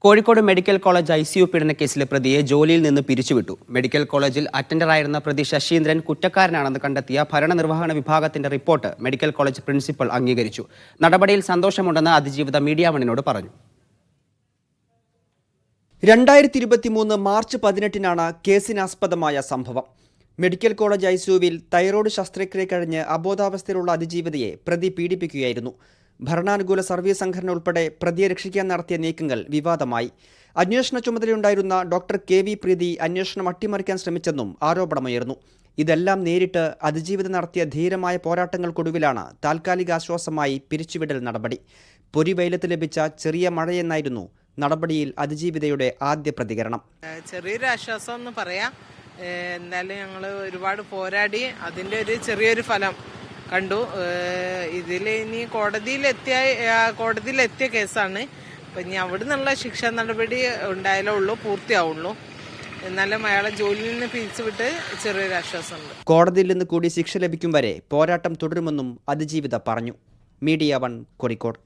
Kozhikode medical college ICU പീഡനക്കേസിലെ പ്രതിയെ ജോലിയിൽ നിന്ന് പിരിച്ചുവിട്ടു. മെഡിക്കൽ കോളേജിൽ അറ്റൻഡറായിരുന്ന പ്രതി ശശീന്ദ്രൻ കുറ്റക്കാരനാണെന്ന് കണ്ടെത്തിയ ഭരണനിർവഹണ വിഭാഗത്തിന്റെ റിപ്പോർട്ട് മെഡിക്കൽ കോളേജ് പ്രിൻസിപ്പൽ അംഗീകരിച്ചു. നടപടിയിൽ സന്തോഷമുണ്ടെന്ന് അതിജീവിത മീഡിയ വണ്ണിനോട് പറഞ്ഞു. 2023 മാർച്ച് 18-നാണ് കേസിനാസ്പദമായ സംഭവം. മെഡിക്കൽ കോളേജ് ICUവിൽ തൈറോയ്ഡ് ശസ്ത്രക്രിയ കഴിഞ്ഞ് അബോധാവസ്ഥയിലുള്ള അതിജീവിതയെ പ്രതി പീഡിപ്പിക്കുകയായിരുന്നു. ഭരണാനുകൂല സർവീസ് സംഘടന ഉൾപ്പെടെ പ്രതിയെ രക്ഷിക്കാൻ നടത്തിയ നീക്കങ്ങൾ വിവാദമായി. അന്വേഷണ ചുമതലയുണ്ടായിരുന്ന ഡോക്ടർ KV പ്രീതി അന്വേഷണം അട്ടിമറിക്കാൻ ശ്രമിച്ചെന്നും ആരോപണമുയർന്നു. ഇതെല്ലാം നേരിട്ട് അതിജീവിത നടത്തിയ ധീരമായ പോരാട്ടങ്ങൾക്കൊടുവിലാണ് താൽക്കാലിക ആശ്വാസമായി പിരിച്ചുവിടൽ നടപടി. പൊരിവെയിലത്ത് ലഭിച്ച ചെറിയ മഴയെന്നായിരുന്നു നടപടിയിൽ അതിജീവിതയുടെ ആദ്യ പ്രതികരണം. ചെറിയൊരു ആശ്വാസം എന്ന് പറയാം. എന്തായാലും ഞങ്ങൾ ഒരുപാട് പോരാടി അതിൻ്റെ ഒരു ചെറിയൊരു ഫലം കണ്ടു. ഇതിൽ ഇനി കോടതിയിലെത്തിയ കേസാണ്. അപ്പം ഇനി അവിടെ നിന്നുള്ള ശിക്ഷാ നടപടി ഉണ്ടായാലേ ഉള്ളൂ, പൂർത്തിയാവുള്ളൂ. എന്നാലും അയാളെ ജോലിയിൽ നിന്ന് പിരിച്ചുവിട്ട് ചെറിയൊരു ആശ്വാസമുണ്ട്. കോടതിയിൽ നിന്ന് കൂടി ശിക്ഷ ലഭിക്കും വരെ പോരാട്ടം തുടരുമെന്നും അതിജീവിത പറഞ്ഞു. മീഡിയ 1 കോഴിക്കോട്.